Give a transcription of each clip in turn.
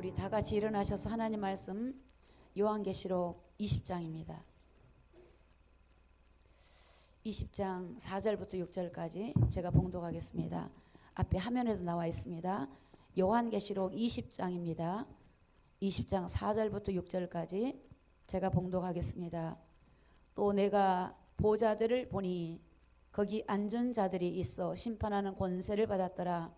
우리 다 같이 일어나셔서 하나님 말씀 요한계시록 20장입니다. 20장 4절부터 6절까지 제가 봉독하겠습니다. 앞에 화면에도 나와 있습니다. 요한계시록 20장입니다. 20장 4절부터 6절까지 제가 봉독하겠습니다. 또 내가 보좌들을 보니 거기 앉은 자들이 있어 심판하는 권세를 받았더라.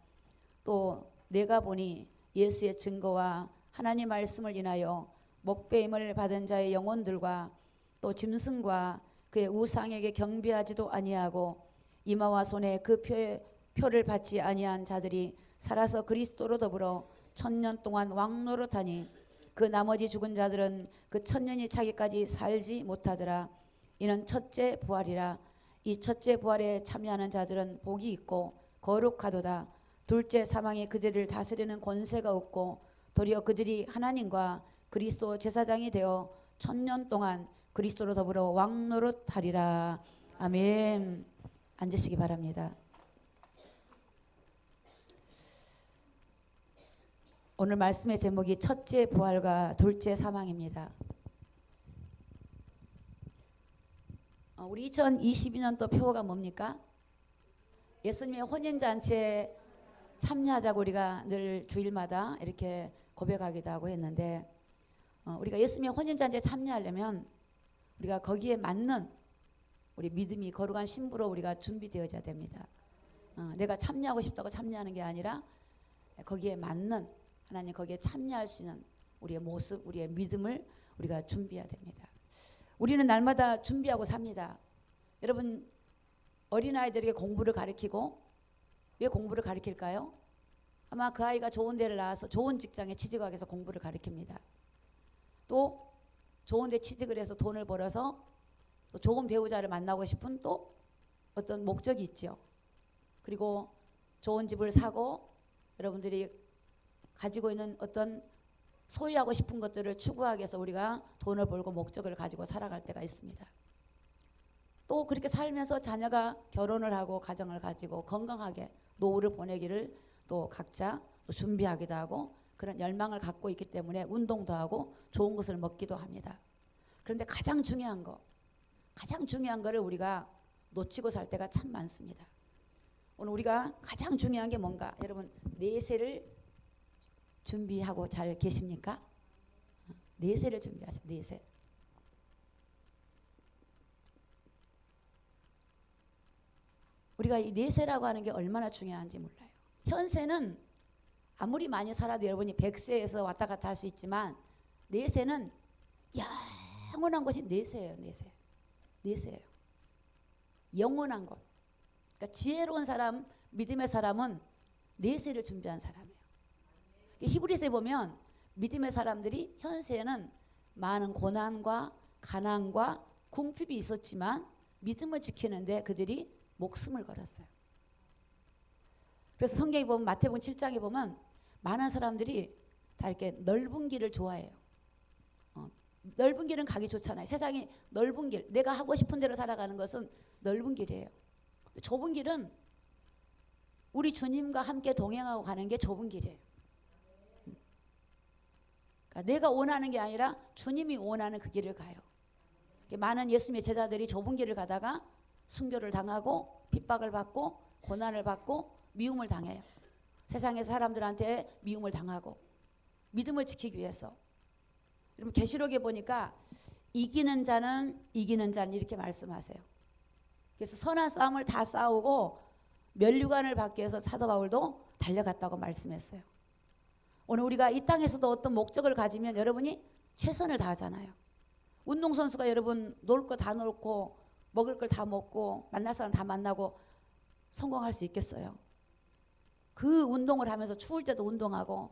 또 내가 보니 예수의 증거와 하나님 말씀을 인하여 목배임을 받은 자의 영혼들과 또 짐승과 그의 우상에게 경배하지도 아니하고 이마와 손에 그 표를 받지 아니한 자들이 살아서 그리스도로 더불어 1000년 동안 왕노릇하니 그 나머지 죽은 자들은 그 1000년이 차기까지 살지 못하더라. 이는 첫째 부활이라. 이 첫째 부활에 참여하는 자들은 복이 있고 거룩하도다. 둘째 사망이 그들을 다스리는 권세가 없고 도리어 그들이 하나님과 그리스도 제사장이 되어 1000년 동안 그리스도로 더불어 왕노릇하리라. 아멘. 앉으시기 바랍니다. 오늘 말씀의 제목이 첫째 부활과 둘째 사망입니다. 우리 2022년도 표어가 뭡니까? 예수님의 혼인잔치에 참여하자고 우리가 늘 주일마다 이렇게 고백하기도 하고 했는데, 우리가 예수님의 혼인잔치에 참여하려면 우리가 거기에 맞는 우리 믿음이 거룩한 신부로 우리가 준비되어야 됩니다. 내가 참여하고 싶다고 참여하는 게 아니라 거기에 맞는 하나님 거기에 참여할 수 있는 우리의 모습, 우리의 믿음을 우리가 준비해야 됩니다. 우리는 날마다 준비하고 삽니다. 여러분, 어린아이들에게 공부를 가르치고 왜 공부를 가르칠까요? 아마 그 아이가 좋은 데를 나와서 좋은 직장에 취직하기 위해서 공부를 가르칩니다. 또 좋은 데 취직을 해서 돈을 벌어서 또 좋은 배우자를 만나고 싶은 또 어떤 목적이 있죠. 그리고 좋은 집을 사고 여러분들이 가지고 있는 어떤 소유하고 싶은 것들을 추구하기 위해서 우리가 돈을 벌고 목적을 가지고 살아갈 때가 있습니다. 또 그렇게 살면서 자녀가 결혼을 하고 가정을 가지고 건강하게 노후를 보내기를 또 각자 또 준비하기도 하고 그런 열망을 갖고 있기 때문에 운동도 하고 좋은 것을 먹기도 합니다. 그런데 가장 중요한 거를 우리가 놓치고 살 때가 참 많습니다. 오늘 우리가 가장 중요한 게 뭔가? 여러분, 내세를 준비하고 잘 계십니까? 내세를 준비하세요. 내세. 우리가 이 내세라고 하는 게 얼마나 중요한지 몰라요. 현세는 아무리 많이 살아도 여러분이 100세에서 왔다 갔다 할 수 있지만 내세는 영원한 것이 내세예요. 내세예요. 영원한 것. 그러니까 지혜로운 사람, 믿음의 사람은 내세를 준비한 사람이에요. 히브리서에 보면 믿음의 사람들이 현세에는 많은 고난과 가난과 궁핍이 있었지만 믿음을 지키는데 그들이 목숨을 걸었어요. 그래서 성경에 보면 마태복음 7장에 보면 많은 사람들이 다 이렇게 넓은 길을 좋아해요. 넓은 길은 가기 좋잖아요. 세상이 넓은 길, 내가 하고 싶은 대로 살아가는 것은 넓은 길이에요. 좁은 길은 우리 주님과 함께 동행하고 가는 게 좁은 길이에요. 그러니까 내가 원하는 게 아니라 주님이 원하는 그 길을 가요. 많은 예수님의 제자들이 좁은 길을 가다가 순교를 당하고 핍박을 받고 고난을 받고 미움을 당해요. 세상의 사람들한테 미움을 당하고 믿음을 지키기 위해서. 여러분, 계시록에 보니까 이기는 자는 이렇게 말씀하세요. 그래서 선한 싸움을 다 싸우고 면류관을 받기 위해서 사도 바울도 달려갔다고 말씀했어요. 오늘 우리가 이 땅에서도 어떤 목적을 가지면 여러분이 최선을 다하잖아요. 운동선수가 여러분 놀 거 다 놀고 먹을 걸 다 먹고 만날 사람 다 만나고 성공할 수 있겠어요? 그 운동을 하면서 추울 때도 운동하고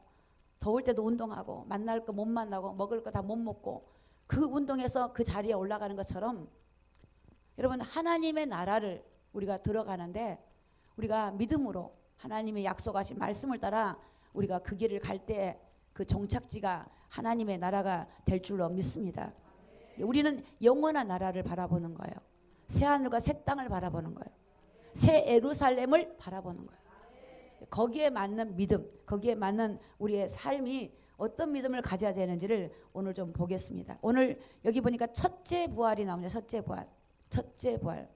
더울 때도 운동하고 만날 거 못 만나고 먹을 거 다 못 먹고 그 운동해서 그 자리에 올라가는 것처럼 여러분, 하나님의 나라를 우리가 들어가는데 우리가 믿음으로 하나님의 약속하신 말씀을 따라 우리가 그 길을 갈 때 그 종착지가 하나님의 나라가 될 줄로 믿습니다. 우리는 영원한 나라를 바라보는 거예요. 새 하늘과 새 땅을 바라보는 거예요. 새 예루살렘을 바라보는 거예요. 거기에 맞는 믿음, 거기에 맞는 우리의 삶이 어떤 믿음을 가져야 되는지를 오늘 좀 보겠습니다. 오늘 여기 보니까 첫째 부활이 나옵니다. 첫째 부활. 첫째 부활.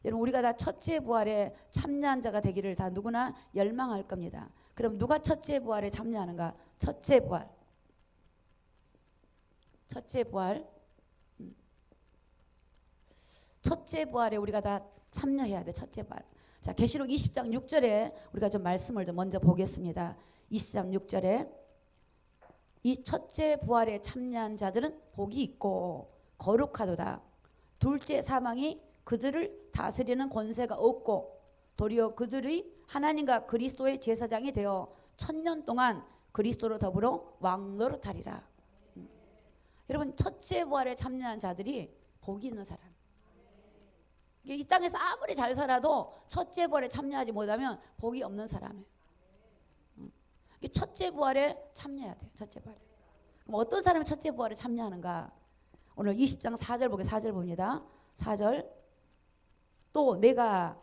여러분 우리가 다 첫째 부활에 참여한 자가 되기를 다 누구나 열망할 겁니다. 그럼 누가 첫째 부활에 참여하는가? 첫째 부활. 첫째 부활. 첫째 부활에 우리가 다 참여해야 돼. 첫째 부활. 자, 계시록 20장 6절에 우리가 좀 말씀을 좀 먼저 보겠습니다. 20장 6절에 이 첫째 부활에 참여한 자들은 복이 있고 거룩하도다. 둘째 사망이 그들을 다스리는 권세가 없고 도리어 그들이 하나님과 그리스도의 제사장이 되어 1000년 동안 그리스도로 더불어 왕노릇하리라. 여러분 첫째 부활에 참여한 자들이 복이 있는 사람. 이 땅에서 아무리 잘 살아도 첫째 부활에 참여하지 못하면 복이 없는 사람이에요. 첫째 부활에 참여해야 돼요. 첫째 부활에. 그럼 어떤 사람이 첫째 부활에 참여하는가? 오늘 20장 4절 보게 4절 봅니다. 4절. 또 내가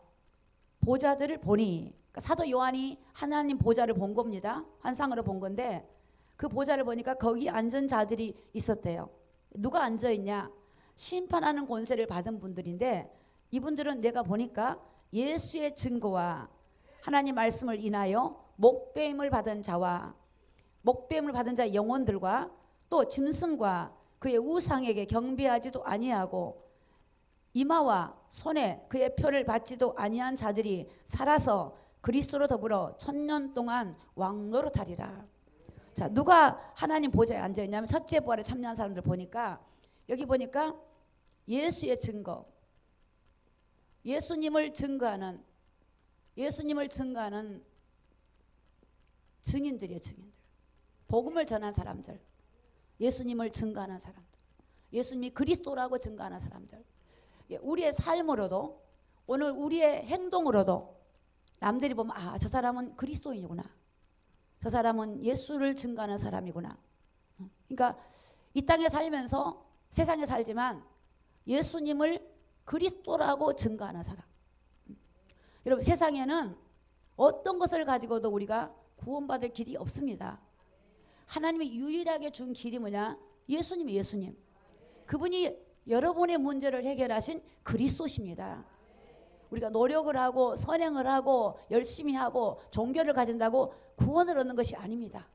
보좌들을 보니, 그러니까 사도 요한이 하나님 보좌를 본 겁니다. 환상으로 본 건데 그 보좌를 보니까 거기 앉은 자들이 있었대요. 누가 앉아 있냐? 심판하는 권세를 받은 분들인데 이분들은 내가 보니까 예수의 증거와 하나님 말씀을 인하여 목배임을 받은 자와 목배임을 받은 자의 영혼들과 또 짐승과 그의 우상에게 경배하지도 아니하고 이마와 손에 그의 표를 받지도 아니한 자들이 살아서 그리스도로 더불어 1000년 동안 왕노릇하리라. 자, 누가 하나님 보좌에 앉아 있냐면 첫째 부활에 참여한 사람들 보니까 여기 보니까 예수의 증거, 예수님을 증거하는 증인들이에요. 증인들. 복음을 전한 사람들, 예수님을 증거하는 사람들, 예수님이 그리스도라고 증거하는 사람들. 우리의 삶으로도 오늘 우리의 행동으로도 남들이 보면 아, 저 사람은 그리스도인이구나. 저 사람은 예수를 증거하는 사람이구나. 그러니까 이 땅에 살면서 세상에 살지만 예수님을 그리스도라고 증거하는 사람. 여러분 세상에는 어떤 것을 가지고도 우리가 구원받을 길이 없습니다. 하나님이 유일하게 준 길이 뭐냐? 예수님이 예수님. 그분이 여러분의 문제를 해결하신 그리스도십니다. 우리가 노력을 하고 선행을 하고 열심히 하고 종교를 가진다고 구원을 얻는 것이 아닙니다.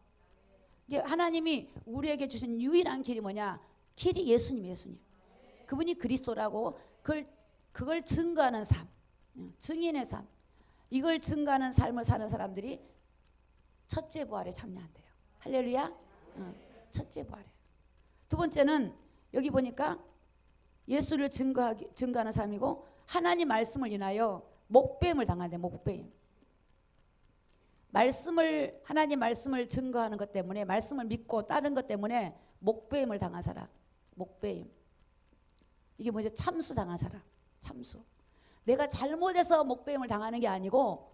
하나님이 우리에게 주신 유일한 길이 뭐냐? 길이 예수님, 예수님. 그분이 그리스도라고 그걸 증거하는 삶, 증인의 삶. 이걸 증거하는 삶을 사는 사람들이 첫째 부활에 참여한대요. 할렐루야. 첫째 부활에. 두 번째는 여기 보니까 예수를 증거하는 삶이고 하나님 말씀을 인하여 목배임을 당한대. 목배임. 하나님 말씀을 증거하는 것 때문에 말씀을 믿고 따른 것 때문에 목배임을 당한 사람. 목배임. 이게 뭐죠? 참수 당한 사람. 참수. 내가 잘못해서 목배임을 당하는 게 아니고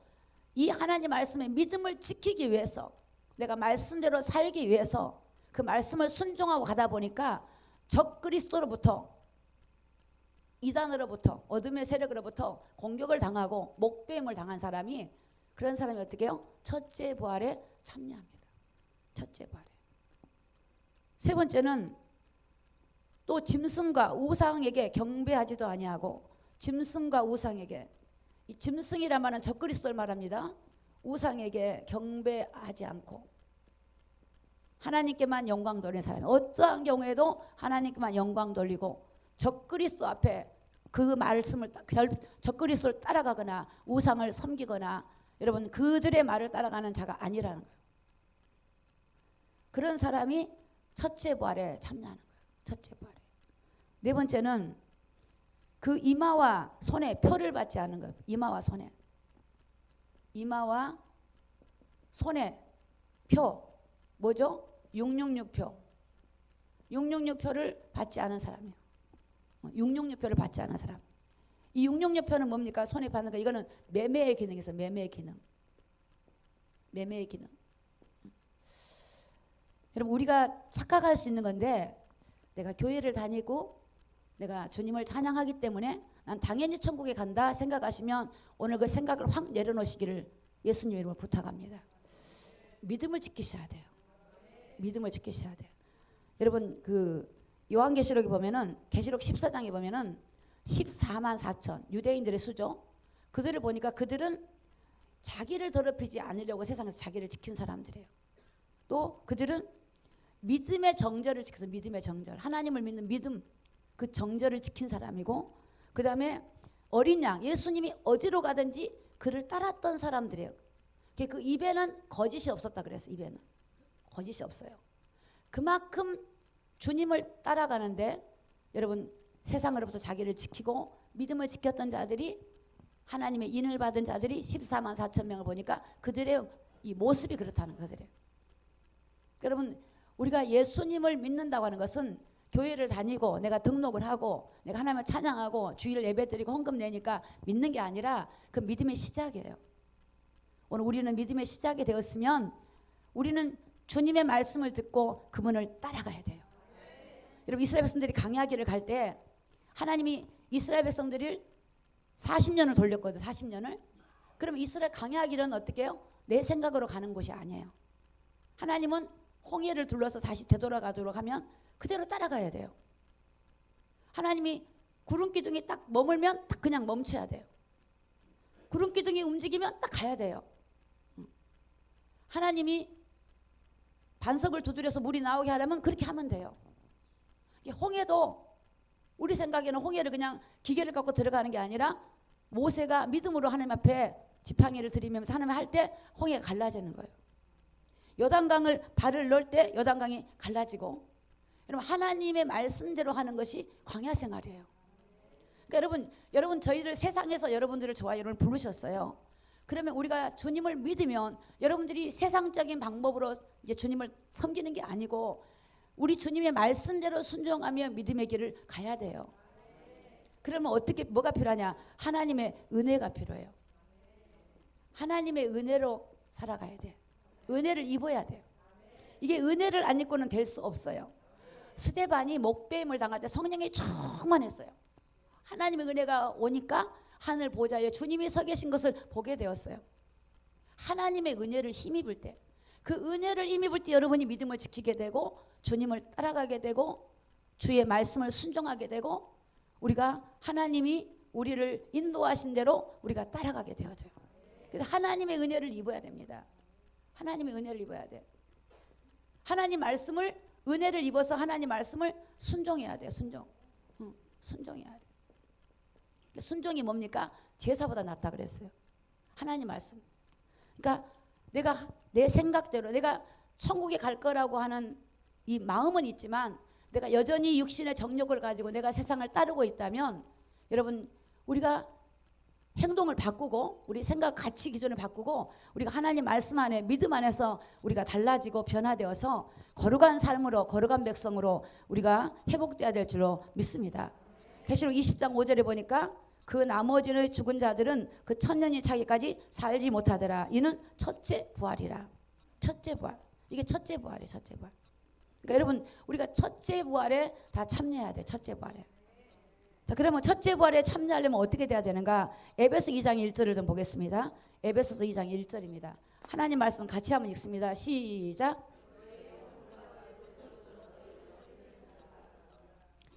이 하나님 말씀의 믿음을 지키기 위해서 내가 말씀대로 살기 위해서 그 말씀을 순종하고 가다 보니까 적그리스도로부터 이단으로부터 어둠의 세력으로부터 공격을 당하고 목배임을 당한 사람이 그런 사람이 어떻게 해요? 첫째 부활에 참여합니다. 첫째 부활에. 세 번째는 또 짐승과 우상에게 경배하지도 아니하고 짐승과 우상에게 이 짐승이란 말은 적그리스도를 말합니다. 우상에게 경배하지 않고 하나님께만 영광 돌리는 사람. 어떠한 경우에도 하나님께만 영광 돌리고 적그리스도 앞에 그 말씀을 적그리스도를 따라가거나 우상을 섬기거나 여러분 그들의 말을 따라가는 자가 아니라는 거예요. 그런 사람이 첫째 부활에 참여하는 거예요. 첫째 부활에. 네 번째는 그 이마와 손에 표를 받지 않는 거예요. 이마와 손에. 이마와 손에 표. 뭐죠? 666표. 666표를 받지 않은 사람이에요. 666표를 받지 않은 사람. 이 666표는 뭡니까? 손에 받는 거. 이거는 매매의 기능에서 매매의 기능. 매매의 기능. 여러분 우리가 착각할 수 있는 건데 내가 교회를 다니고 내가 주님을 찬양하기 때문에 난 당연히 천국에 간다 생각하시면 오늘 그 생각을 확 내려놓으시기를 예수님 이름으로 부탁합니다. 믿음을 지키셔야 돼요. 믿음을 지키셔야 돼요. 여러분 그 요한계시록에 보면은 계시록 14장에 보면은 14만 4천 유대인들의 수죠. 그들을 보니까 그들은 자기를 더럽히지 않으려고 세상에서 자기를 지킨 사람들이에요. 또 그들은 믿음의 정절을 지켜서 믿음의 정절, 하나님을 믿는 믿음 그 정절을 지킨 사람이고, 그 다음에 어린 양 예수님이 어디로 가든지 그를 따랐던 사람들이에요. 그 입에는 거짓이 없었다 그랬어요. 입에는 거짓이 없어요. 그만큼 주님을 따라가는데 여러분 세상으로부터 자기를 지키고 믿음을 지켰던 자들이, 하나님의 인을 받은 자들이 14만 4천 명을 보니까 그들의 이 모습이 그렇다는 거들이에요. 여러분 우리가 예수님을 믿는다고 하는 것은 교회를 다니고 내가 등록을 하고 내가 하나님을 찬양하고 주일 예배드리고 헌금 내니까 믿는 게 아니라 그 믿음의 시작이에요. 오늘 우리는 믿음의 시작이 되었으면 우리는 주님의 말씀을 듣고 그분을 따라가야 돼요. 여러분 이스라엘 백성들이 광야길을 갈 때 하나님이 이스라엘 백성들을 40년을 돌렸거든. 40년을. 그러면 이스라엘 광야길은 어떻게 해요? 내 생각으로 가는 곳이 아니에요. 하나님은 홍해를 둘러서 다시 되돌아가도록 하면 그대로 따라가야 돼요. 하나님이 구름 기둥이 딱 머물면 딱 그냥 멈춰야 돼요. 구름 기둥이 움직이면 딱 가야 돼요. 하나님이 반석을 두드려서 물이 나오게 하려면 그렇게 하면 돼요. 홍해도 우리 생각에는 홍해를 그냥 기계를 갖고 들어가는 게 아니라 모세가 믿음으로 하나님 앞에 지팡이를 들이면서 하나님 할 때 홍해가 갈라지는 거예요. 요단강을 발을 넣을 때 요단강이 갈라지고, 여러분 하나님의 말씀대로 하는 것이 광야 생활이에요. 그러니까 여러분 저희들 세상에서 여러분들을 좋아요. 여러분 부르셨어요. 그러면 우리가 주님을 믿으면 여러분들이 세상적인 방법으로 이제 주님을 섬기는 게 아니고 우리 주님의 말씀대로 순종하며 믿음의 길을 가야 돼요. 그러면 어떻게 뭐가 필요하냐? 하나님의 은혜가 필요해요. 하나님의 은혜로 살아가야 돼. 은혜를 입어야 돼요. 이게 은혜를 안 입고는 될 수 없어요. 스데반이 목배임을 당할 때 성령이 충만했어요. 하나님의 은혜가 오니까 하늘 보좌에 주님이 서 계신 것을 보게 되었어요. 하나님의 은혜를 힘입을 때, 그 은혜를 힘입을 때 여러분이 믿음을 지키게 되고 주님을 따라가게 되고 주의 말씀을 순종하게 되고 우리가 하나님이 우리를 인도하신 대로 우리가 따라가게 되어져요. 그래서 하나님의 은혜를 입어야 됩니다. 하나님의 은혜를 입어야 돼. 하나님 말씀을 은혜를 입어서 하나님 말씀을 순종해야 돼. 순종해야 돼. 순종이 뭡니까? 제사보다 낫다 그랬어요. 하나님 말씀. 그러니까 내가 내 생각대로 내가 천국에 갈 거라고 하는 이 마음은 있지만 내가 여전히 육신의 정욕을 가지고 내가 세상을 따르고 있다면 여러분 우리가 행동을 바꾸고 우리 생각 가치 기준을 바꾸고 우리가 하나님 말씀 안에 믿음 안에서 우리가 달라지고 변화되어서 거룩한 삶으로 거룩한 백성으로 우리가 회복돼야 될 줄로 믿습니다. 계시록 20장 5절에 보니까 그 나머지의 죽은 자들은 그 천년이 차기까지 살지 못하더라. 이는 첫째 부활이라. 첫째 부활. 이게 첫째 부활이에요. 첫째 부활. 그러니까 여러분 우리가 첫째 부활에 다 참여해야 돼. 첫째 부활에. 자, 그러면 첫째 부활에 참여하려면 어떻게 돼야 되는가? 에베소 2장 1절을 좀 보겠습니다. 에베소서 2장 1절입니다. 하나님 말씀 같이 한번 읽습니다. 시작.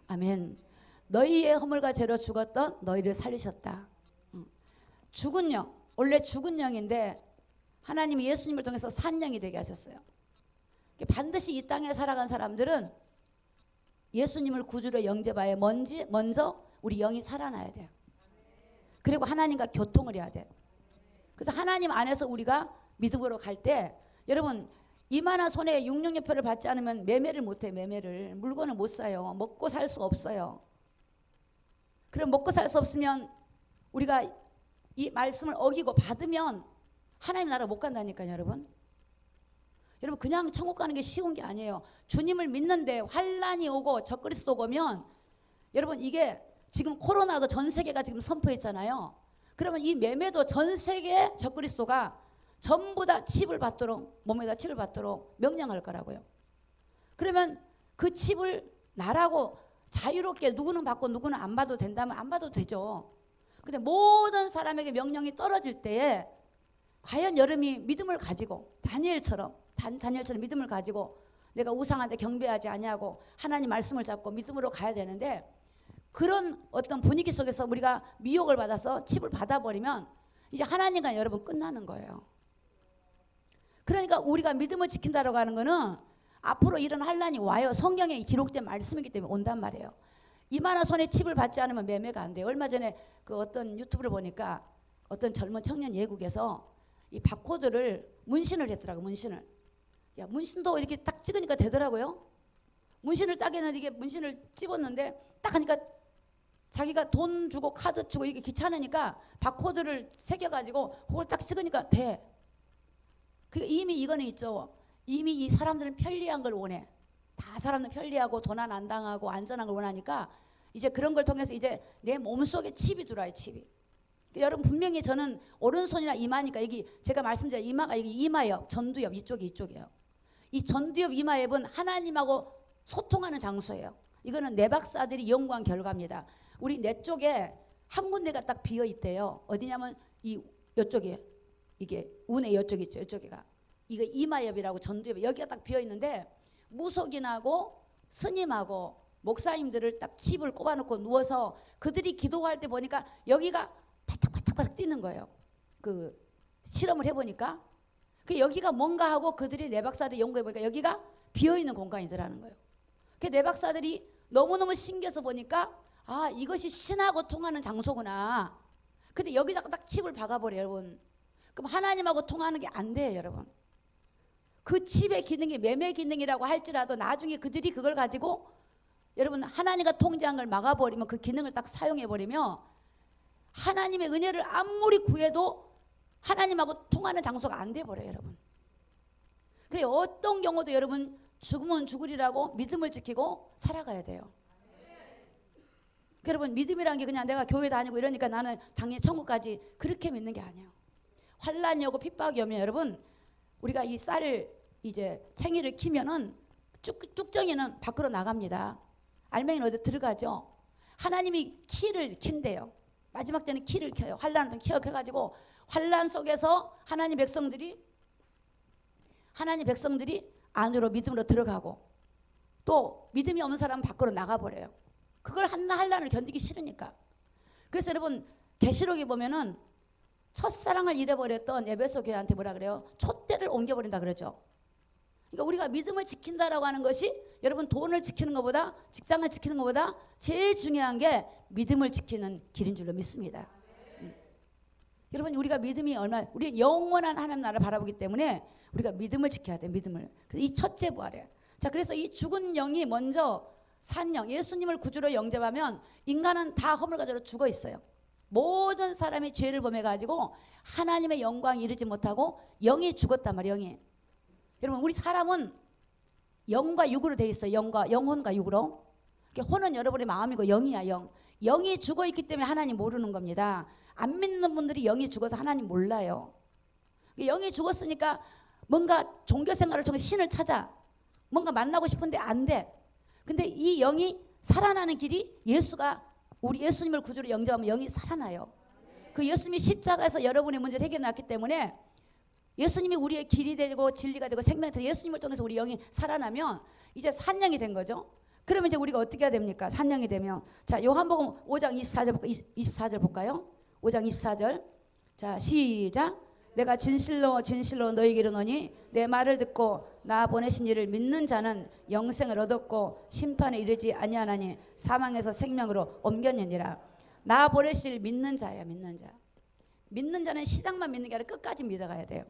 아멘. 너희의 허물과 죄로 죽었던 너희를 살리셨다. 죽은 영, 원래 죽은 영인데 하나님이 예수님을 통해서 산 영이 되게 하셨어요. 반드시 이 땅에 살아간 사람들은 예수님을 구주로 영접하여 먼저 우리 영이 살아나야 돼요. 그리고 하나님과 교통을 해야 돼요. 그래서 하나님 안에서 우리가 믿음으로 갈 때 여러분 이만한 손에 666표를 받지 않으면 매매를 못해. 매매를. 물건을 못 사요. 먹고 살 수 없어요. 그럼 먹고 살 수 없으면 우리가 이 말씀을 어기고 받으면 하나님 나라 못 간다니까요. 여러분 그냥 천국 가는 게 쉬운 게 아니에요. 주님을 믿는데 환난이 오고 적그리스도가 오면 여러분 이게 지금 코로나도 전 세계가 지금 선포했잖아요. 그러면 이 매매도 전 세계 적그리스도가 전부 다 칩을 받도록 몸에다 칩을 받도록 명령할 거라고요. 그러면 그 칩을 나라고 자유롭게 누구는 받고 누구는 안 받아도 된다면 안 받아도 되죠. 근데 모든 사람에게 명령이 떨어질 때에 과연 여러분이 믿음을 가지고 다니엘처럼 믿음을 가지고 내가 우상한테 경배하지 아니하고 하나님 말씀을 잡고 믿음으로 가야 되는데, 그런 어떤 분위기 속에서 우리가 미혹을 받아서 칩을 받아버리면 이제 하나님과 여러분 끝나는 거예요. 그러니까 우리가 믿음을 지킨다라고 하는 거는 앞으로 이런 환란이 와요. 성경에 기록된 말씀이기 때문에 온단 말이에요. 이만한 손에 칩을 받지 않으면 매매가 안 돼요. 얼마 전에 그 어떤 유튜브를 보니까 어떤 젊은 청년 예국에서 이 바코드를 문신을 했더라고. 문신을. 야, 문신도 이렇게 딱 찍으니까 되더라고요. 문신을 딱 했는데 이게 문신을 찝었는데 딱 하니까 자기가 돈 주고 카드 주고 이게 귀찮으니까 바코드를 새겨가지고 그걸 딱 찍으니까 돼. 그 이미 이거는 있죠. 이미 이 사람들은 편리한 걸 원해. 다 사람들은 편리하고 도난 안 당하고 안전한 걸 원하니까 이제 그런 걸 통해서 이제 내 몸속에 칩이 들어와요. 칩이. 여러분 분명히 저는 오른손이나 이마니까 여기 제가 말씀드린 이마가 여기 이마옆 전두엽 이쪽이에요. 이 전두엽 이마엽은 하나님하고 소통하는 장소예요. 이거는 내박사들이 연구한 결과입니다. 우리 뇌 쪽에 한 군데가 딱 비어 있대요. 어디냐면 이쪽에 이게 운의 이쪽 있죠. 이쪽에가 이거 이마엽이라고 전두엽 여기가 딱 비어 있는데 무속인하고 스님하고 목사님들을 딱 칩을 꼽아놓고 누워서 그들이 기도할 때 보니까 여기가 바닥바닥바닥 뛰는 거예요. 그 실험을 해보니까 그 여기가 뭔가 하고 그들이 내박사들이 연구해보니까 여기가 비어있는 공간이더라는 거예요. 그 내박사들이 너무너무 신기해서 보니까 아 이것이 신하고 통하는 장소구나. 근데 여기다가 딱 칩을 박아버려요. 여러분. 그럼 하나님하고 통하는 게 안 돼요. 여러분. 그 칩의 기능이 매매 기능이라고 할지라도 나중에 그들이 그걸 가지고 여러분 하나님과 통제한 걸 막아버리면 그 기능을 딱 사용해버리면 하나님의 은혜를 아무리 구해도 하나님하고 통하는 장소가 안 돼버려요. 여러분. 그래 어떤 경우도 여러분 죽으면 죽으리라고 믿음을 지키고 살아가야 돼요. 여러분 믿음이란 게 그냥 내가 교회 다니고 이러니까 나는 당연히 천국까지 그렇게 믿는 게 아니에요. 환란이 오고 핍박이 오면 여러분 우리가 이 쌀을 이제 챙이를 키면은 쭉정이는 밖으로 나갑니다. 알맹이는 어디 들어가죠. 하나님이 키를 킨대요. 마지막 때는 키를 켜요. 환란을 켜가지고 환란 속에서 하나님 백성들이 안으로 믿음으로 들어가고 또 믿음이 없는 사람은 밖으로 나가버려요. 그걸 환란을 견디기 싫으니까. 그래서 여러분 계시록에 보면은 첫사랑을 잃어버렸던 에베소 교회한테 뭐라 그래요? 촛대를 옮겨버린다 그러죠. 그러니까 우리가 믿음을 지킨다라고 하는 것이 여러분 돈을 지키는 것보다 직장을 지키는 것보다 제일 중요한 게 믿음을 지키는 길인 줄로 믿습니다. 여러분 우리가 믿음이 우리 영원한 하나님 나라를 바라보기 때문에 우리가 믿음을 지켜야 돼. 믿음을. 이 첫째 부활이에요. 자 그래서 이 죽은 영이 먼저 산 영, 예수님을 구주로 영접하면 인간은 다 허물과자로 죽어 있어요. 모든 사람이 죄를 범해가지고 하나님의 영광 이르지 못하고 영이 죽었단 말이에요. 영이. 여러분 우리 사람은 영과 육으로 돼 있어요. 영혼과 육으로. 혼은 여러분의 마음이고 영이야. 영이 죽어 있기 때문에 하나님 모르는 겁니다. 안 믿는 분들이 영이 죽어서 하나님 몰라요. 영이 죽었으니까 뭔가 종교 생활을 통해 신을 찾아 뭔가 만나고 싶은데 안 돼. 근데 이 영이 살아나는 길이 우리 예수님을 구주로 영접하면 영이 살아나요. 그 예수님이 십자가에서 여러분의 문제를 해결해놨기 때문에 예수님이 우리의 길이 되고 진리가 되고 생명이 되고 예수님을 통해서 우리 영이 살아나면 이제 산영이 된 거죠. 그러면 이제 우리가 어떻게 해야 됩니까? 산영이 되면. 자, 요한복음 5장 24절 볼까요? 5장 24절. 자, 시작. 내가 진실로 너희에게 이르노니 내 말을 듣고 나 보내신 이를 믿는 자는 영생을 얻었고 심판에 이르지 아니하나니 사망에서 생명으로 옮겼느니라. 나 보내실 믿는 자야. 믿는 자. 믿는 자는 시작만 믿는 게 아니라 끝까지 믿어가야 돼요.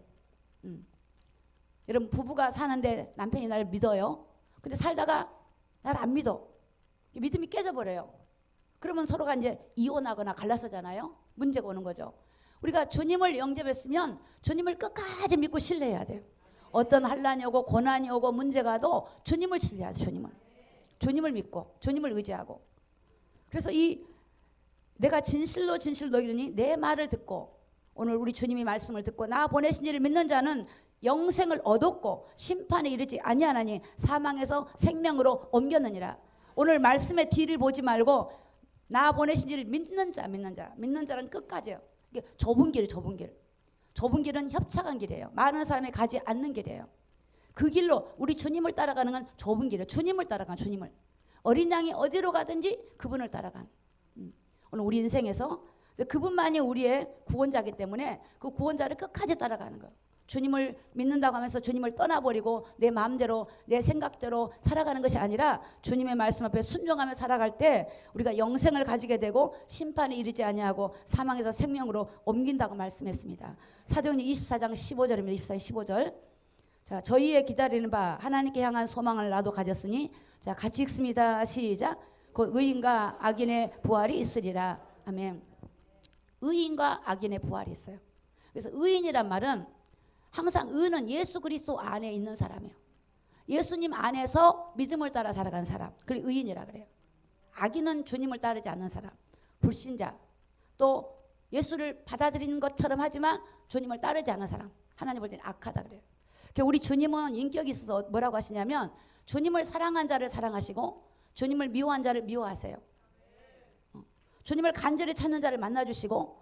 여러분 부부가 사는데 남편이 나를 믿어요. 근데 살다가 나를 안 믿어. 믿음이 깨져버려요. 그러면 서로가 이제 이혼하거나 갈라서잖아요. 문제가 오는 거죠. 우리가 주님을 영접했으면 주님을 끝까지 믿고 신뢰해야 돼요. 어떤 환란이 오고 고난이 오고 문제가 와도 주님을 신뢰해야 돼요. 주님을 믿고 주님을 의지하고. 그래서 내가 진실로 너희니 내 말을 듣고 오늘 우리 주님이 말씀을 듣고 나 보내신 이를 믿는 자는 영생을 얻었고 심판에 이르지 아니하나니 사망에서 생명으로 옮겼느니라. 오늘 말씀의 뒤를 보지 말고 나 보내신 이를 믿는 자는 끝까지요. 좁은 길은 협착한 길이에요. 많은 사람이 가지 않는 길이에요. 그 길로 우리 주님을 따라가는 건 좁은 길이에요. 주님을 따라가는 주님을. 어린 양이 어디로 가든지 그분을 따라간. 오늘 우리 인생에서 그분만이 우리의 구원자이기 때문에 그 구원자를 끝까지 따라가는 거예요. 주님을 믿는다고 하면서 주님을 떠나버리고 내 마음대로 내 생각대로 살아가는 것이 아니라 주님의 말씀 앞에 순종하며 살아갈 때 우리가 영생을 가지게 되고 심판에 이르지 아니하고 사망에서 생명으로 옮긴다고 말씀했습니다. 사도행전 24장 15절입니다. 24장 15절. 자, 저희의 기다리는 바 하나님께 향한 소망을 나도 가졌으니, 자, 같이 읽습니다. 시작. 곧 의인과 악인의 부활이 있으리라. 아멘. 의인과 악인의 부활이 있어요. 그래서 의인이란 말은 항상 의는 예수 그리스도 안에 있는 사람이에요. 예수님 안에서 믿음을 따라 살아간 사람, 그걸 의인이라 그래요. 악인은 주님을 따르지 않는 사람, 불신자, 또 예수를 받아들이는 것처럼 하지만 주님을 따르지 않는 사람, 하나님 볼 때는 악하다 그래요. 우리 주님은 인격이 있어서 뭐라고 하시냐면 주님을 사랑한 자를 사랑하시고 주님을 미워한 자를 미워하세요. 주님을 간절히 찾는 자를 만나주시고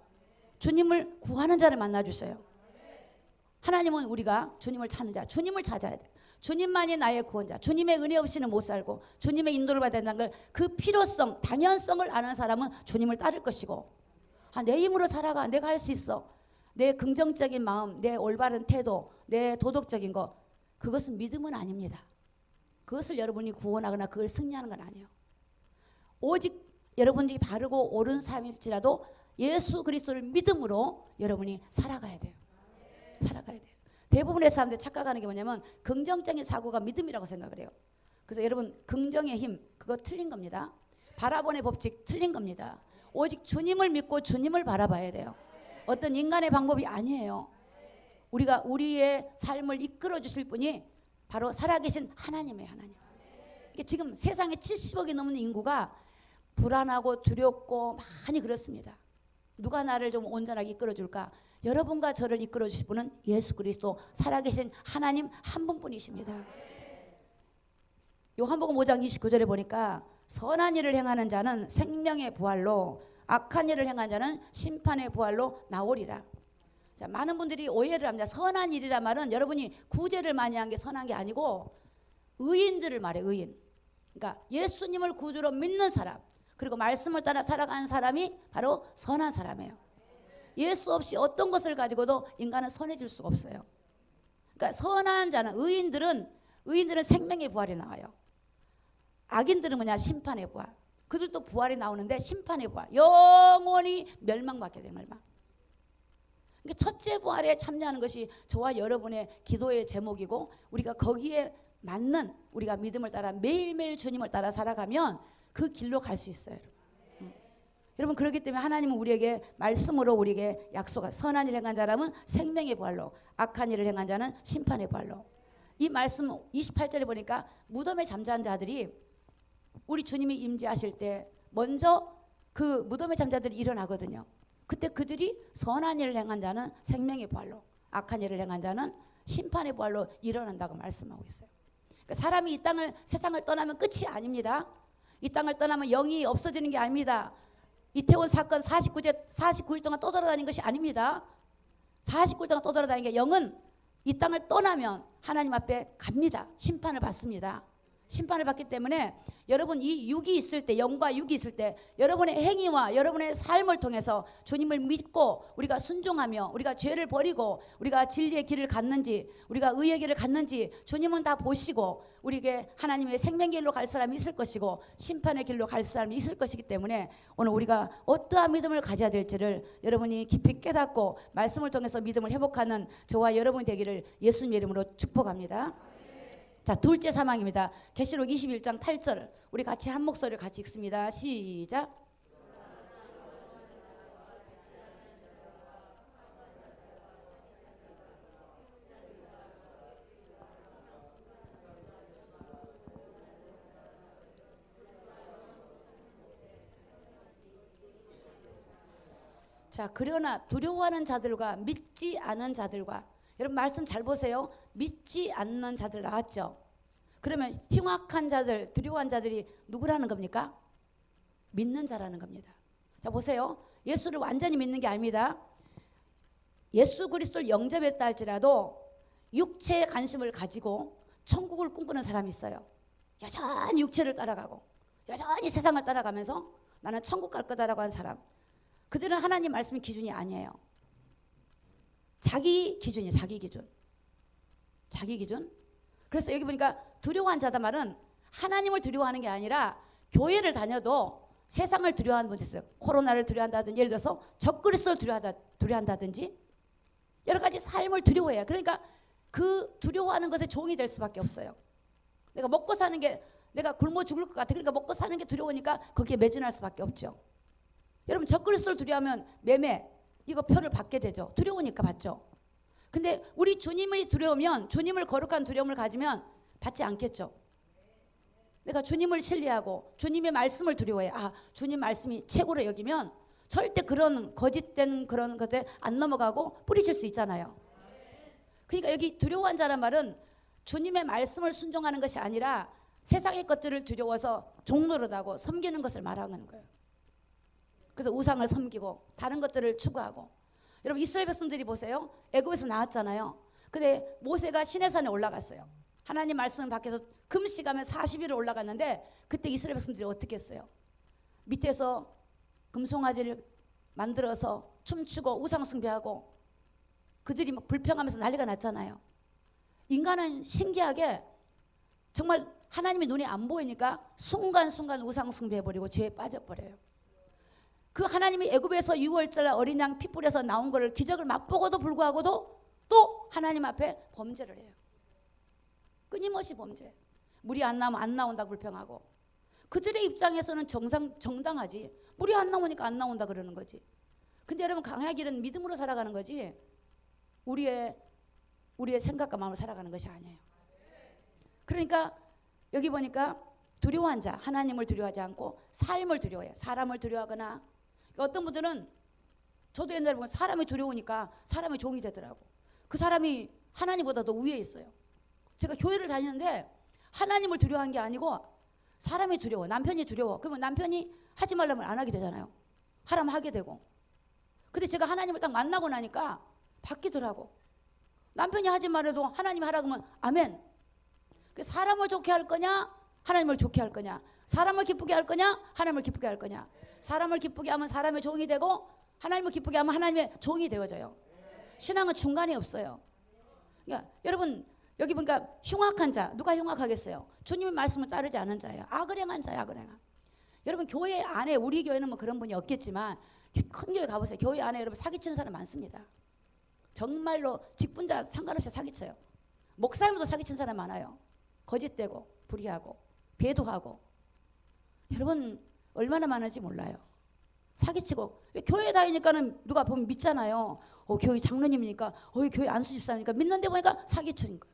주님을 구하는 자를 만나주셔요. 하나님은 우리가 주님을 찾는 자, 주님을 찾아야 돼. 주님만이 나의 구원자, 주님의 은혜 없이는 못 살고 주님의 인도를 받아야 된다는 걸, 그 필요성, 당연성을 아는 사람은 주님을 따를 것이고, 내 힘으로 살아가, 내가 할 수 있어, 내 긍정적인 마음, 내 올바른 태도, 내 도덕적인 거, 그것은 믿음은 아닙니다. 그것을 여러분이 구원하거나 그걸 승리하는 건 아니에요. 오직 여러분들이 바르고 옳은 삶일지라도 예수 그리스도를 믿음으로 여러분이 살아가야 돼요. 살아가야 돼요. 대부분의 사람들이 착각하는 게 뭐냐면 긍정적인 사고가 믿음이라고 생각을 해요. 그래서 여러분, 긍정의 힘, 그거 틀린 겁니다. 바라본의 법칙 틀린 겁니다. 오직 주님을 믿고 주님을 바라봐야 돼요. 어떤 인간의 방법이 아니에요. 우리가 우리의 삶을 이끌어 주실 분이 바로 살아계신 하나님이에요. 하나님. 지금 세상에 70억이 넘는 인구가 불안하고 두렵고 많이 그렇습니다. 누가 나를 좀 온전하게 이끌어 줄까? 여러분과 저를 이끌어 주실 분은 예수 그리스도 살아계신 하나님 한 분뿐이십니다. 요한복음 5장 29절에 보니까 선한 일을 행하는 자는 생명의 부활로, 악한 일을 행하는 자는 심판의 부활로 나오리라. 자, 많은 분들이 오해를 합니다. 선한 일이란 말은 여러분이 구제를 많이 한 게 선한 게 아니고 의인들을 말해요. 의인. 그러니까 예수님을 구주로 믿는 사람, 그리고 말씀을 따라 살아가는 사람이 바로 선한 사람이에요. 예수 없이 어떤 것을 가지고도 인간은 선해질 수가 없어요. 그러니까 선한 자는, 의인들은 생명의 부활이 나와요. 악인들은 뭐냐? 심판의 부활. 그들도 부활이 나오는데 심판의 부활, 영원히 멸망받게 돼요. 멸망. 그러니까 첫째 부활에 참여하는 것이 저와 여러분의 기도의 제목이고, 우리가 거기에 맞는, 우리가 믿음을 따라 매일매일 주님을 따라 살아가면 그 길로 갈 수 있어요. 여러분, 그렇기 때문에 하나님은 우리에게 말씀으로 우리에게 약속한, 선한 일을 행한 자라면 생명의 부활로, 악한 일을 행한 자는 심판의 부활로. 이 말씀 28절에 보니까 무덤에 잠자는 자들이 우리 주님이 임재하실 때 먼저 그 무덤에 잠자는 자들이 일어나거든요. 그때 그들이 선한 일을 행한 자는 생명의 부활로, 악한 일을 행한 자는 심판의 부활로 일어난다고 말씀하고 있어요. 그러니까 사람이 이 땅을, 세상을 떠나면 끝이 아닙니다. 이 땅을 떠나면 영이 없어지는 게 아닙니다. 이태원 사건 49일 동안 떠돌아다닌 것이 아닙니다. 49일 동안 떠돌아다닌 게, 영은 이 땅을 떠나면 하나님 앞에 갑니다. 심판을 받습니다. 심판을 받기 때문에 여러분, 이 육이 있을 때, 영과 육이 있을 때 여러분의 행위와 여러분의 삶을 통해서 주님을 믿고 우리가 순종하며 우리가 죄를 버리고 우리가 진리의 길을 갔는지, 우리가 의의 길을 갔는지 주님은 다 보시고 우리에게 하나님의 생명의 길로 갈 사람이 있을 것이고 심판의 길로 갈 사람이 있을 것이기 때문에 오늘 우리가 어떠한 믿음을 가져야 될지를 여러분이 깊이 깨닫고 말씀을 통해서 믿음을 회복하는 저와 여러분이 되기를 예수님의 이름으로 축복합니다. 자, 둘째 사망입니다. 계시록 21장 8절 우리 같이 한 목소리를 같이 읽습니다. 시작. 자, 그러나 두려워하는 자들과 믿지 않은 자들과, 여러분 말씀 잘 보세요. 믿지 않는 자들 나왔죠. 그러면 흉악한 자들, 두려워한 자들이 누구라는 겁니까? 믿는 자라는 겁니다. 자, 보세요. 예수를 완전히 믿는 게 아닙니다. 예수 그리스도를 영접했다 할지라도 육체의 관심을 가지고 천국을 꿈꾸는 사람이 있어요. 여전히 육체를 따라가고 여전히 세상을 따라가면서 나는 천국 갈 거다라고 한 사람, 그들은 하나님 말씀이 기준이 아니에요. 자기 기준이에요. 자기 기준. 자기 기준. 그래서 여기 보니까 두려워한 자다 말은 하나님을 두려워하는 게 아니라 교회를 다녀도 세상을 두려워하는 분이 있어요. 코로나를 두려워한다든지, 예를 들어서 적그리스도를 두려워한다든지 여러 가지 삶을 두려워해요. 그러니까 그 두려워하는 것에 종이 될 수밖에 없어요. 내가 먹고 사는 게, 내가 굶어 죽을 것 같아. 그러니까 먹고 사는 게 두려우니까 거기에 매진할 수밖에 없죠. 여러분, 적그리스도를 두려워하면 매매, 이거 표를 받게 되죠. 두려우니까 받죠. 근데 우리 주님이 두려우면, 주님을 거룩한 두려움을 가지면 받지 않겠죠. 내가 주님을 신뢰하고 주님의 말씀을 두려워해. 아, 주님 말씀이 최고로 여기면 절대 그런 거짓된 그런 것에 안 넘어가고 뿌리칠 수 있잖아요. 그러니까 여기 두려워한 자란 말은 주님의 말씀을 순종하는 것이 아니라 세상의 것들을 두려워서 종노릇하고 섬기는 것을 말하는 거예요. 그래서 우상을 섬기고 다른 것들을 추구하고. 여러분, 이스라엘 백성들이 보세요. 애굽에서 나왔잖아요. 근데 모세가 시내산에 올라갔어요. 하나님 말씀을 밖에서 금식하면 40일을 올라갔는데, 그때 이스라엘 백성들이 어떻게 했어요? 밑에서 금송아지를 만들어서 춤추고 우상 숭배하고 그들이 막 불평하면서 난리가 났잖아요. 인간은 신기하게 정말 하나님의 눈에 안 보이니까 순간순간 우상 숭배해버리고 죄에 빠져버려요. 그 하나님이 애굽에서 6월절 어린 양 피 뿌려서 나온 거를 기적을 맛보고도 불구하고도 또 하나님 앞에 범죄를 해요. 끊임없이 범죄. 물이 안 나오면 안 나온다고 불평하고, 그들의 입장에서는 정당하지. 물이 안 나오니까 안 나온다 그러는 거지. 근데 여러분, 강의 길은 믿음으로 살아가는 거지 우리의 생각과 마음으로 살아가는 것이 아니에요. 그러니까 여기 보니까 두려워한 자, 하나님을 두려워하지 않고 삶을 두려워해요. 사람을 두려워하거나. 그러니까 어떤 분들은, 저도 옛날에 보면 사람이 두려우니까 사람의 종이 되더라고. 그 사람이 하나님보다 더 위에 있어요. 제가 교회를 다니는데 하나님을 두려워한 게 아니고 사람이 두려워. 남편이 두려워. 그러면 남편이 하지 말라면 안 하게 되잖아요. 하라면 하게 되고. 근데 제가 하나님을 딱 만나고 나니까 바뀌더라고. 남편이 하지 말아도 하나님이 하라고 하면 아멘. 사람을 좋게 할 거냐, 하나님을 좋게 할 거냐. 사람을 기쁘게 할 거냐, 하나님을 기쁘게 할 거냐. 사람을 기쁘게 하면 사람의 종이 되고, 하나님을 기쁘게 하면 하나님의 종이 되어져요. 신앙은 중간이 없어요. 그러니까 여러분, 여기 보니까 흉악한 자, 누가 흉악하겠어요? 주님의 말씀을 따르지 않은 자예요. 악을 행한 자예요. 악을 행한. 여러분, 교회 안에, 우리 교회는 뭐 그런 분이 없겠지만 큰 교회 가보세요. 교회 안에 여러분 사기치는 사람 많습니다. 정말로 직분자 상관없이 사기쳐요. 목사님도 사기친 사람 많아요. 거짓되고 불의하고 배도하고. 여러분, 얼마나 많은지 몰라요. 사기치고. 교회 다니니까는 누가 보면 믿잖아요. 교회 장로님이니까, 교회 안수집사니까 믿는데 보니까 사기치는 거예요.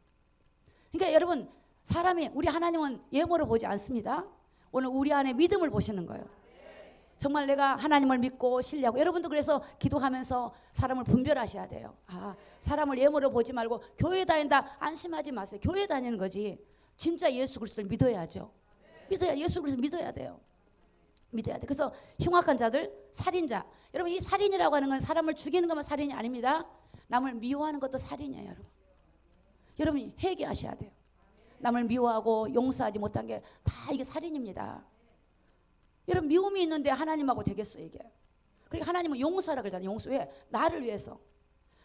그러니까 여러분, 사람이, 우리 하나님은 예모로 보지 않습니다. 오늘 우리 안에 믿음을 보시는 거예요. 정말 내가 하나님을 믿고 신뢰하고. 여러분도 그래서 기도하면서 사람을 분별하셔야 돼요. 아, 사람을 예모로 보지 말고 교회 다닌다 안심하지 마세요. 교회 다니는 거지. 진짜 예수 그리스도를 믿어야죠. 예수 그리스도 믿어야 돼요. 믿어야 돼. 그래서 흉악한 자들, 살인자. 여러분, 이 살인이라고 하는 건 사람을 죽이는 것만 살인이 아닙니다. 남을 미워하는 것도 살인이에요, 여러분. 여러분이 회개하셔야 돼요. 남을 미워하고 용서하지 못한 게 다 이게 살인입니다. 여러분, 미움이 있는데 하나님하고 되겠어요, 이게. 그러니까 하나님은 용서하라 그러잖아요. 용서. 왜? 나를 위해서.